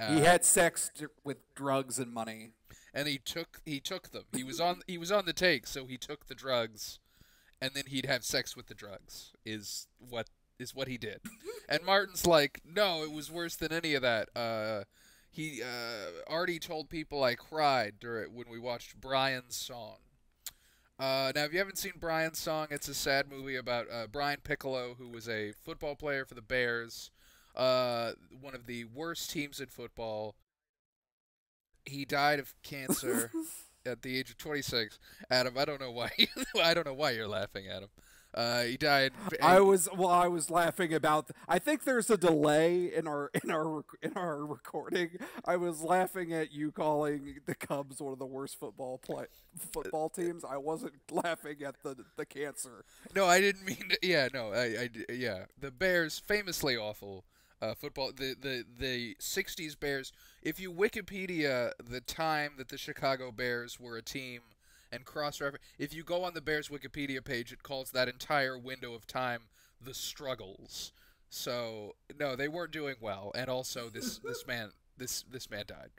He had sex with drugs and money, and he took them. He was on the take, so he took the drugs, and then he'd have sex with the drugs. Is what he did. And Martin's like, no, it was worse than any of that. Artie told people I cried when we watched Brian's Song. Now, if you haven't seen Brian's Song, it's a sad movie about Brian Piccolo, who was a football player for the Bears. One of the worst teams in football. He died of cancer at the age of 26. Adam, I don't know why. I don't know why you're laughing at him. He died. I was laughing about. I think there's a delay in our recording. I was laughing at you calling the Cubs one of the worst football football teams. I wasn't laughing at the cancer. No, I didn't mean to. Yeah, no, yeah. The Bears, famously awful. Football, the 60s Bears. If you Wikipedia the time that the Chicago Bears were a team and cross-reference, if you go on the Bears Wikipedia page, it calls that entire window of time the struggles. So no, they weren't doing well, and also this man died.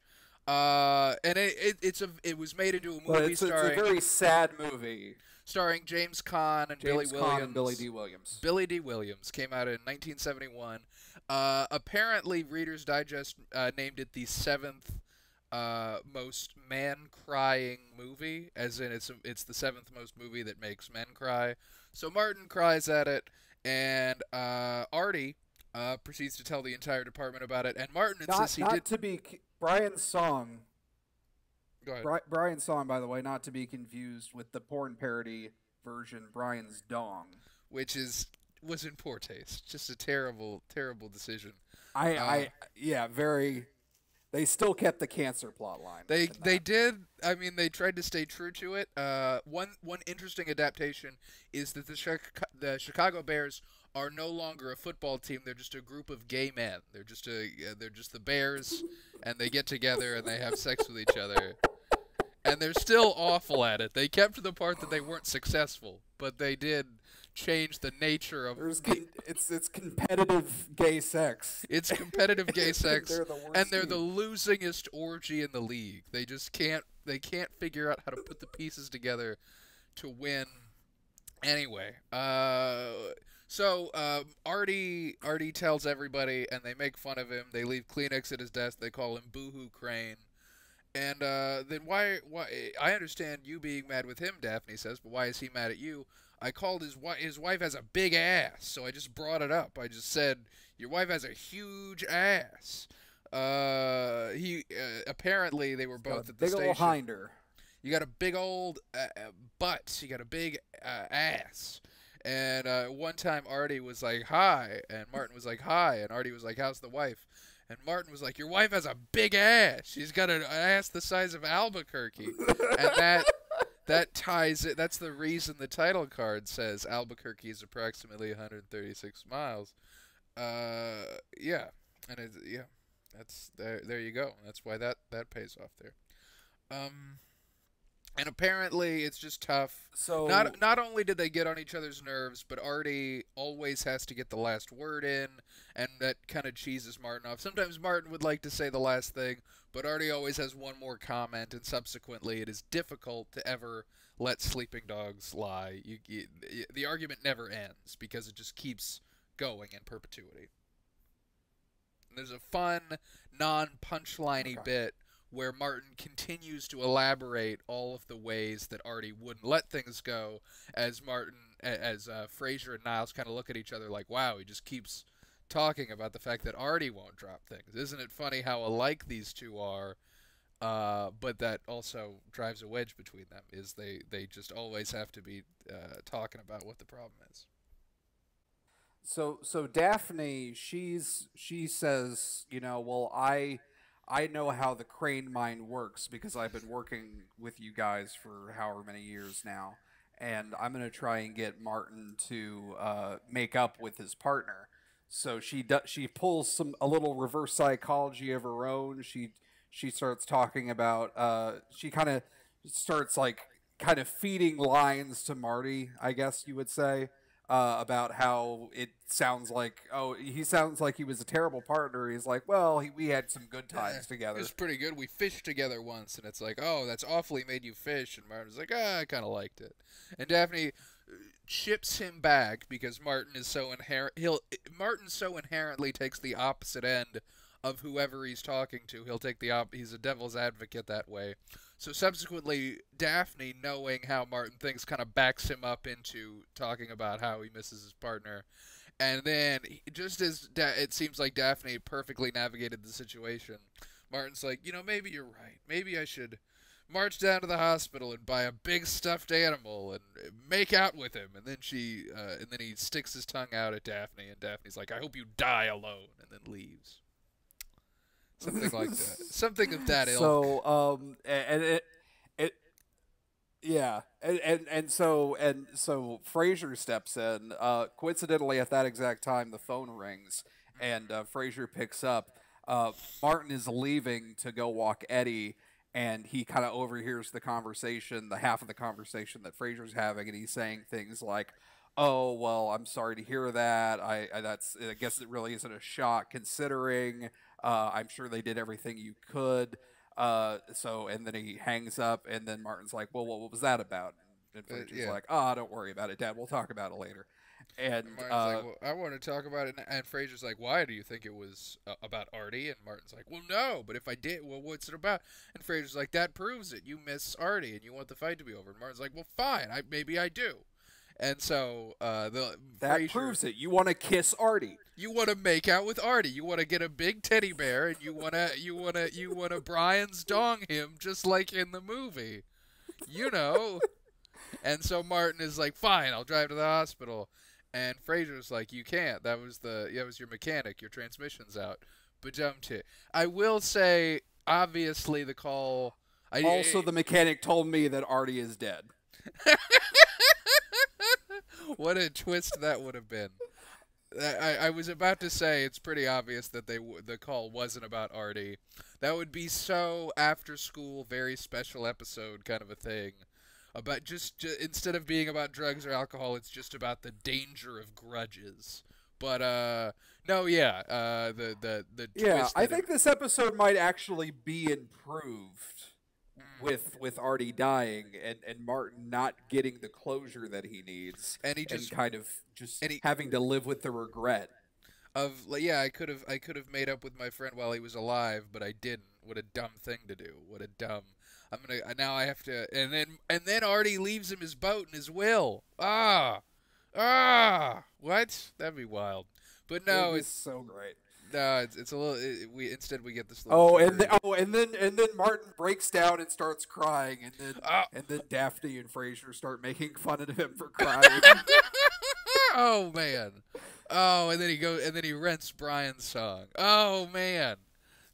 And it was made into a movie it's a very sad movie starring James Caan and Billy Williams. Billy D. Williams came out in 1971. Apparently, Reader's Digest named it the 7th most man-crying movie, as in it's the 7th most movie that makes men cry. So Martin cries at it, and Artie proceeds to tell the entire department about it. And Martin insists Brian's Song. Go ahead. Brian's Song, by the way, not to be confused with the porn parody version, Brian's Dong. Which is was in poor taste. Just a terrible, terrible decision. Yeah, very. They still kept the cancer plot line. They did. I mean, they tried to stay true to it. One interesting adaptation is that the Chicago Bears are no longer a football team. They're just a group of gay men. They're just the Bears, and they get together and they have sex with each other. And they're still awful at it. They kept the part that they weren't successful, but they did change the nature of. It's competitive gay sex. It's competitive gay sex, They're the worst and they're team. the losingest orgy in the league. They just can't. They can't figure out how to put the pieces together to win. Anyway, so Artie tells everybody, and they make fun of him. They leave Kleenex at his desk. They call him Boohoo Crane. And then why? I understand you being mad with him, Daphne says, but why is he mad at you? I called his wife has a big ass, so I just brought it up. I just said your wife has a huge ass. Apparently they were both at the station. Big old hinder. You got a big old butt. You got a big ass. And one time Artie was like, "Hi," and Martin was like, "Hi," and Artie was like, "How's the wife?" And Martin was like, "Your wife has a big ass. She's got an ass the size of Albuquerque." And that ties it. That's the reason the title card says Albuquerque is approximately 136 miles. Yeah, and that's there you go. That's why that pays off there. And apparently it's just tough. So not only did they get on each other's nerves, but Artie always has to get the last word in, and that kind of cheeses Martin off. Sometimes Martin would like to say the last thing, but Artie always has one more comment, and subsequently it is difficult to ever let sleeping dogs lie. The argument never ends because it just keeps going in perpetuity. And there's a fun, non-punchline-y bit where Martin continues to elaborate all of the ways that Artie wouldn't let things go, as Frazier and Niles kind of look at each other like, wow, he just keeps talking about the fact that Artie won't drop things. Isn't it funny how alike these two are? But that also drives a wedge between them, is they just always have to be talking about what the problem is. So Daphne, she says, well, I know how the crane mine works because I've been working with you guys for however many years now, and I'm gonna try and get Martin to make up with his partner. So she pulls a little reverse psychology of her own. She starts talking about she kind of starts kind of feeding lines to Marty, I guess you would say. About how it sounds like, he sounds like he was a terrible partner. He's like, well, we had some good times together. It was pretty good. We fished together once, and it's like, oh, that's awfully made you fish. And Martin's like, I kind of liked it. And Daphne chips him back because Martin so inherently takes the opposite end of whoever he's talking to. He'll take he's a devil's advocate that way. So subsequently, Daphne, knowing how Martin thinks, kind of backs him up into talking about how he misses his partner. And then, just as it seems like Daphne perfectly navigated the situation, Martin's like, maybe you're right. Maybe I should march down to the hospital and buy a big stuffed animal and make out with him. And then and then he sticks his tongue out at Daphne, and Daphne's like, I hope you die alone, and then leaves. Something like that. Something of that ilk. So, so Frazier steps in. Coincidentally, at that exact time, the phone rings, and Frazier picks up. Martin is leaving to go walk Eddie, and he kind of overhears the half of the conversation that Frazier's having, and he's saying things like, "Oh, well, I'm sorry to hear that. I guess it really isn't a shock considering." I'm sure they did everything you could. And then he hangs up, and then Martin's like, well, what was that about? And Frazier's like, don't worry about it, Dad. We'll talk about it later. And Martin's like, well, I want to talk about it. And Frazier's like, why do you think it was about Artie? And Martin's like, well, no, but if I did, well, what's it about? And Frazier's like, that proves it. You miss Artie, and you want the fight to be over. And Martin's like, well, fine. Maybe I do. And so that Frazier, proves it. You want to kiss Artie. You want to make out with Artie. You want to get a big teddy bear, and you wanna Brian's dong him just like in the movie, And so Martin is like, fine, I'll drive to the hospital. And Frasier's like, you can't. That was your mechanic. Your transmission's out. Ba-dum-tee. I will say, obviously, the call. Also, the mechanic told me that Artie is dead. What a twist that would have been. I was about to say it's pretty obvious that the call wasn't about Artie. That would be so after school, very special episode kind of a thing. About just instead of being about drugs or alcohol, it's just about the danger of grudges. But no, yeah, the twist. I think this episode might actually be improved with Artie dying and Martin not getting the closure that he needs, and he just kind of having to live with the regret of I could have made up with my friend while he was alive, but I didn't. What a dumb thing to do. What a dumb. Now I have to, and then Artie leaves him his boat and his will. What? That'd be wild. But no, it's so great. No, it's a little. We get this. And then Martin breaks down and starts crying, and then Daphne and Frazier start making fun of him for crying. Oh man. Oh, and then he rents Brian's song. Oh man.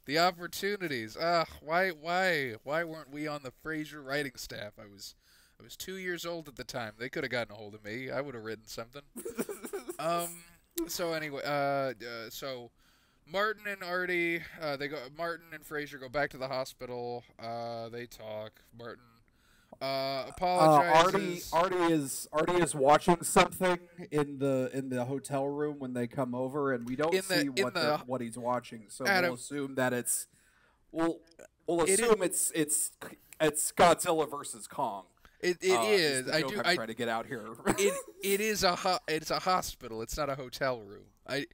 The opportunities. Why weren't we on the Frasier writing staff? I was 2 years old at the time. They could have gotten a hold of me. I would have written something. So anyway, so Martin and Artie, Martin and Frasier go back to the hospital. They talk. Martin apologizes. Artie is watching something in the hotel room when they come over, and we don't see what he's watching. So Adam, we'll assume that it's Godzilla versus Kong. It is. I'm trying to get out here. It is it's a hospital. It's not a hotel room. I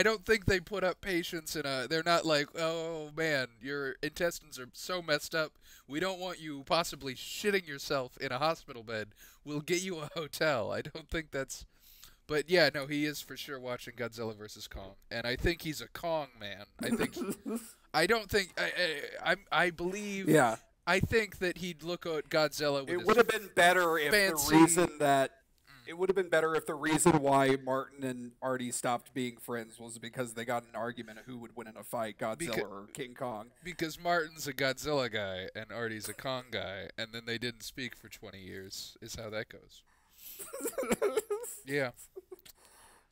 don't think they put up patients in a. They're not like, oh man, your intestines are so messed up. We don't want you possibly shitting yourself in a hospital bed. We'll get you a hotel. I don't think that's. But yeah, no, he is for sure watching Godzilla vs. Kong, and I think he's a Kong man. I don't think. I believe. Yeah. I think that he'd look at Godzilla with It would have been better if the reason why Martin and Artie stopped being friends was because they got in an argument of who would win in a fight, Godzilla or King Kong. Because Martin's a Godzilla guy and Artie's a Kong guy, and then they didn't speak for 20 years, is how that goes. Yeah.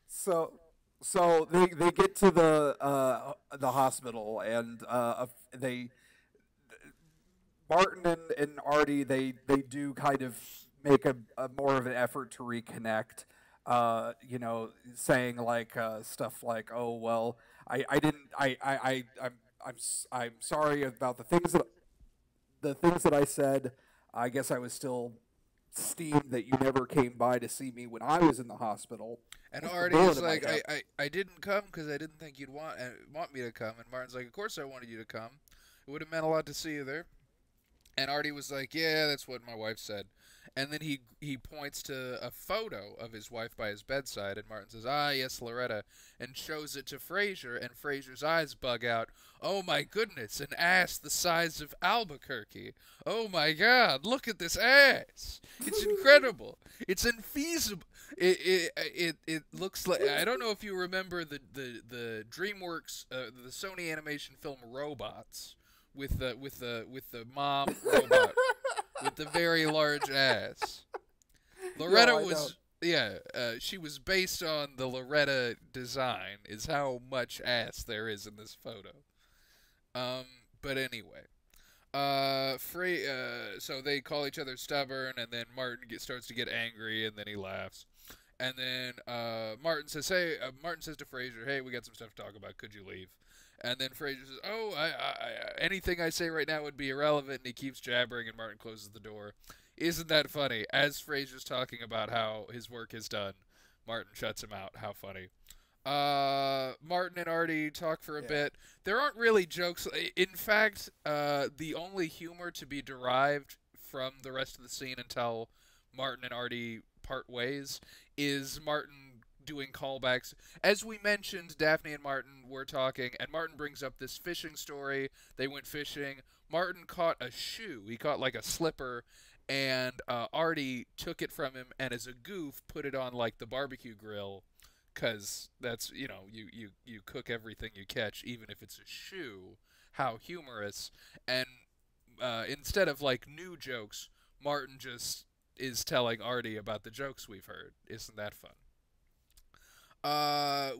So they get to the hospital, and Martin and Artie they do kind of make a more of an effort to reconnect. Saying like stuff like, "Oh well, I'm sorry about the things that I said. I guess I was still steamed that you never came by to see me when I was in the hospital." And Artie is like, I didn't come because I didn't think you'd want me to come. And Martin's like, of course I wanted you to come. It would have meant a lot to see you there. And Artie was like, yeah, that's what my wife said. And then he points to a photo of his wife by his bedside, and Martin says, ah, yes, Loretta, and shows it to Frasier, and Frasier's eyes bug out. Oh, my goodness, an ass the size of Albuquerque. Oh, my God, look at this ass. It's incredible. It's infeasible. It looks like, I don't know if you remember the DreamWorks, the Sony animation film Robots. With the mom robot with the very large ass. Loretta she was based on the Loretta design, is how much ass there is in this photo. But anyway, so they call each other stubborn, and then Martin starts to get angry, and then he laughs. And then Martin says to Frasier, hey, we got some stuff to talk about. Could you leave? And then Frasier says, oh, anything I say right now would be irrelevant, and he keeps jabbering, and Martin closes the door. Isn't that funny? As Frasier's talking about how his work is done, Martin shuts him out. How funny. Martin and Artie talk for a bit. There aren't really jokes. In fact, the only humor to be derived from the rest of the scene until Martin and Artie part ways is Martin doing callbacks. As we mentioned, Daphne and Martin were talking, and Martin brings up this fishing story. They went fishing. Martin caught a shoe. He caught like a slipper, and Artie took it from him and as a goof put it on like the barbecue grill, because that's you cook everything you catch, even if it's a shoe. How humorous! And instead of like new jokes, Martin just is telling Artie about the jokes we've heard. Isn't that fun?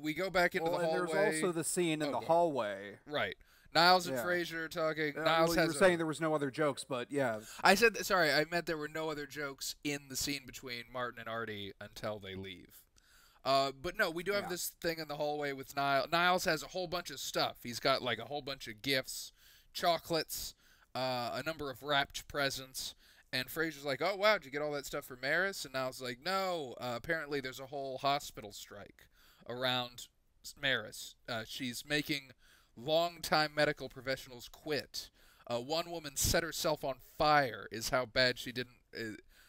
We go back into Well, the and hallway. there's also the scene in the go on. hallway. Right. Niles and Yeah. Frazier talking. Well, Niles you has were saying there was no other jokes, but yeah. I said sorry. I meant there were no other jokes in the scene between Martin and Artie until they leave. But no, we do have this thing in the hallway with Niles. Niles has a whole bunch of stuff. He's got like a whole bunch of gifts, chocolates, a number of wrapped presents. And Frazier's like, "Oh wow, did you get all that stuff for Maris?" And Niles is like, "No. Apparently, there's a whole hospital strike around Maris. She's making longtime medical professionals quit. One woman set herself on fire. Is how bad she didn't.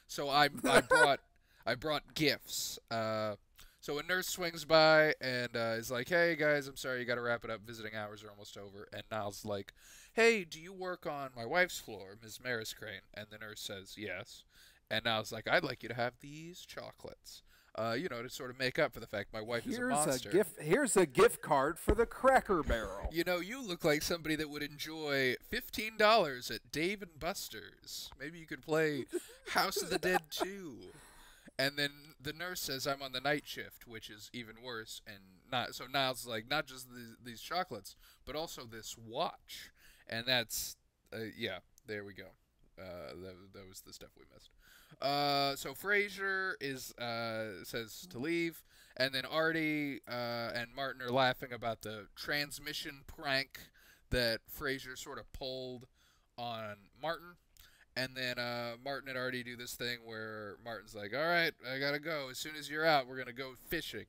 So I brought gifts. So a nurse swings by and is like, "Hey guys, I'm sorry, you got to wrap it up. Visiting hours are almost over." And Niles is like, "Hey, do you work on my wife's floor, Ms. Maris Crane?" And the nurse says, "Yes." And Niles is like, "I'd like you to have these chocolates. To sort of make up for the fact my wife is a monster. Here's a gift card for the Cracker Barrel. You look like somebody that would enjoy $15 at Dave and Buster's. Maybe you could play House of the Dead 2. And then the nurse says, "I'm on the night shift," which is even worse. And so Niles is like, "Not just these chocolates, but also this watch." And that's, there we go. That was the stuff we missed. So Frazier says to leave, and then Artie and Martin are laughing about the transmission prank that Frazier sort of pulled on Martin. And then Martin and Artie do this thing where Martin's like, "All right, I gotta go. As soon as you're out, we're gonna go fishing."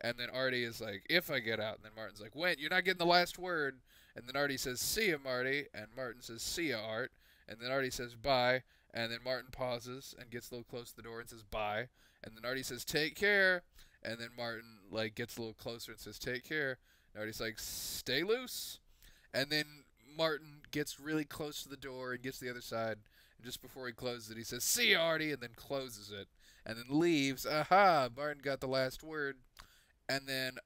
And then Artie is like, "If I get out." And then Martin's like, "When? You're not getting the last word." And then Artie says, "See ya, Marty." And Martin says, "See ya, Art." And then Artie says, "Bye." And then Martin pauses and gets a little close to the door and says, "Bye." And then Artie says, "Take care." And then Martin gets a little closer and says, "Take care." And Artie's like, "Stay loose." And then Martin gets really close to the door and gets to the other side. And just before he closes it, he says, "See ya, Artie," and then closes it. And then leaves. Aha! Martin got the last word. And then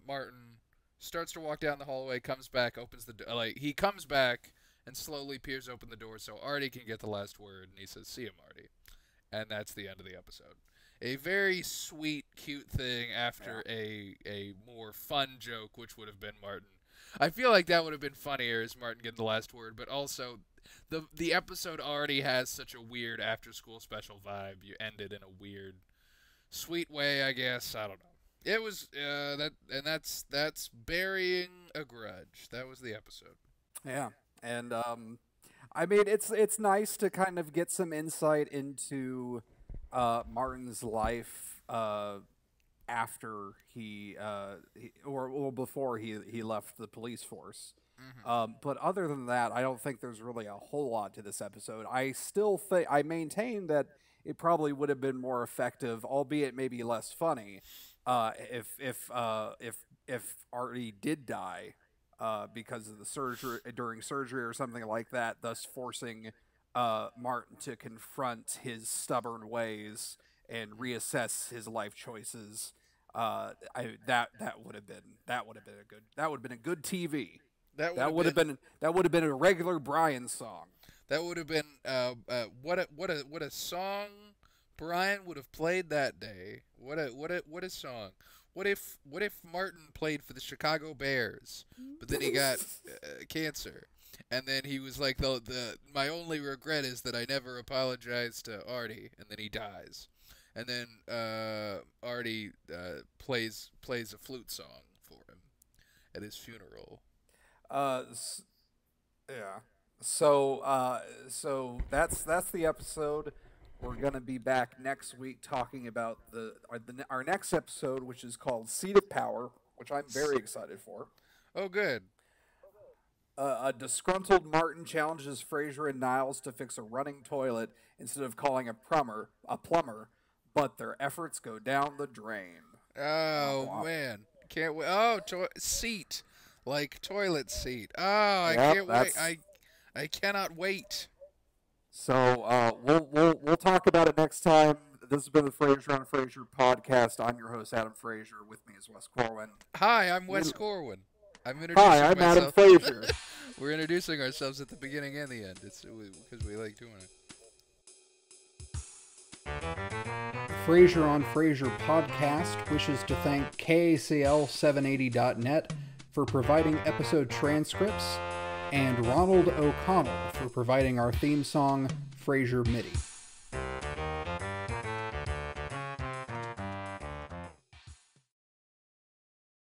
Martin starts to walk down the hallway, comes back, opens the door. He comes back and slowly peers open the door so Artie can get the last word. And he says, "See ya, Marty." And that's the end of the episode. A very sweet, cute thing after a more fun joke, which would have been Martin. I feel like that would have been funnier as Martin getting the last word, but also the episode already has such a weird after-school special vibe. You end it in a weird, sweet way, I guess. I don't know. It was that's burying a grudge. That was the episode. Yeah, and I mean it's nice to kind of get some insight into Martin's life after or before he left the police force. Mm-hmm. But other than that, I don't think there's really a whole lot to this episode. I maintain that it probably would have been more effective, albeit maybe less funny, if Artie did die because of the surgery during surgery or something like that, thus forcing Martin to confront his stubborn ways and reassess his life choices. That would have been a good TV. That would have been a regular Brian song. That would have been what a song Brian would have played that day. What a song. What if Martin played for the Chicago Bears, but then he got cancer, and then he was like my only regret is that I never apologized to Artie, and then he dies, and then Artie plays a flute song for him at his funeral. Yeah. So that's the episode. We're gonna be back next week talking about our next episode, which is called Seat of Power, which I'm very excited for. Oh, good. A disgruntled Martin challenges Frazier and Niles to fix a running toilet instead of calling a plumber, but their efforts go down the drain. Oh man, can't wait. Oh, seat, like toilet seat. Oh, I Yep, can't wait. I cannot wait. So we'll talk about it next time. This has been the Frazier on Frazier podcast. I'm your host, Adam Frazier. With me is Wes Corwin. Hi, I'm Wes Corwin. I'm introducing Hi, I'm Adam myself. Frazier. We're introducing ourselves at the beginning and the end. It's because we like doing it. Frasier on Frazier podcast wishes to thank KACL780.net for providing episode transcripts and Ronald O'Connell for providing our theme song, Frasier MIDI.